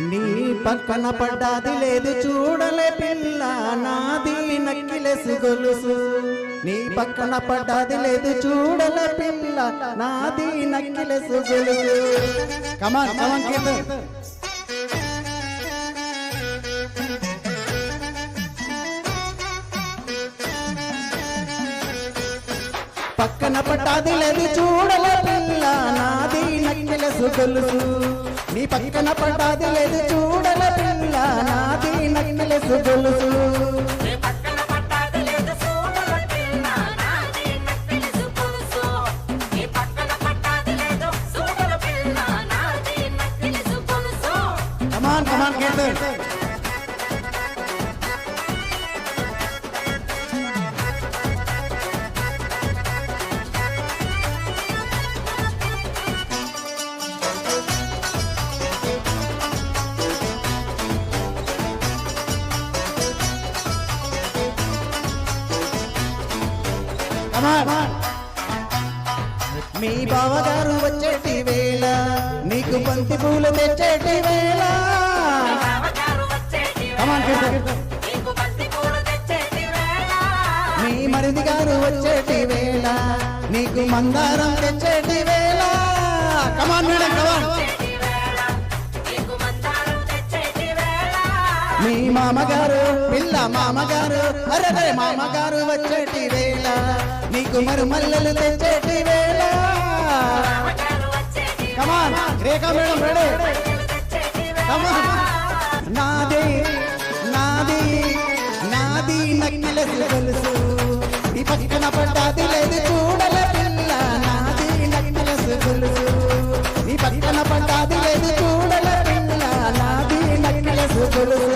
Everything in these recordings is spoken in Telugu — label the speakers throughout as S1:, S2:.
S1: నీ పక్కన పడ్డాది లేదు చూడలే పిల్ల నాది నక్కిలెసు గొలుసు నీ పక్కన పడ్డాది లేదు చూడలే పిల్ల నాది నక్కిలెసు గొలుసు కమాన్ కమాన్ కీర్తన్ పక్కన పట్టాది లేదు చూడలే పిల్ల నాది నక్కిలెసు గొలుసు నీ పక్కన పట్టాది లేదు చూడలే పిల్ల నాది నక్కిలెసు గొలుసు కమాన్ కమాన్ కీర్తన్ మీ బావగారు వచ్చేటి వేళ నీకు బంతి పూలు తెచ్చేటి వేళ మీ మరిది గారు వచ్చేటి వేళ నీకు మందారం తెచ్చేటి వేళ కమాన్ మేడం కమాన్ మీ మామగారు పిల్ల మామగారు అరే మామగారు వచ్చేటి వేళ నీకు మరుమల్లెలు తెచ్చేటి వేళ కమాన్ రేఖా మేడం రెడీ కమాన్ నాది నాది నాది నక్కిలెసు గొలుసు ఈ పక్కన పడ్డాది లేదు చూడలే పిల్ల నాది నక్కిలెసు గొలుసు ఈ పక్కన పడ్డాది లేదు చూడలే పిల్ల నాది నక్కిలెసు గొలుసు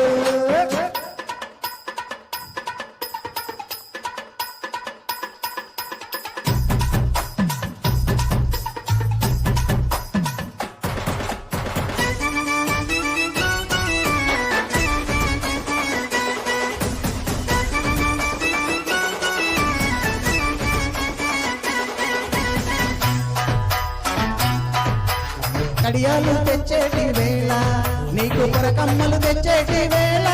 S1: కడియాలు తెచ్చేటి వేళ నీకు పొరకమ్మలు తెచ్చేటి వేళ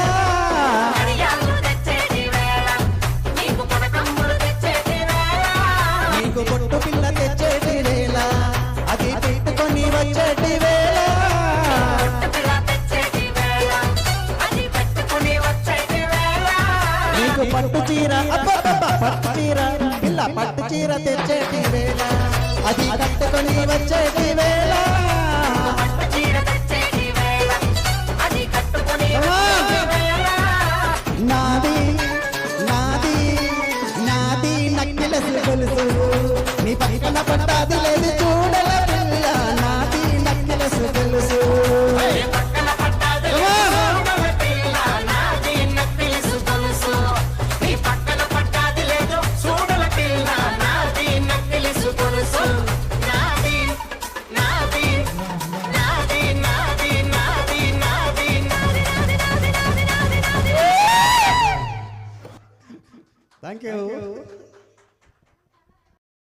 S1: నీకు పొట్టు పిల్ల తెచ్చేటి వేళ అది పెట్టుకొని వచ్చేటి వేళ నీకు పట్టు చీర పట్టు చీర పిల్ల పట్టు చీర తెచ్చేటి వేళ అది కట్టుకొని వచ్చేటి వేళ నాది నాది నాది నక్కిలెసు గొలుసు నీ పక్కన పట్టాది లేదు చూడలే పిల్ల నాది నక్కిలెసు గొలుసు Thank you.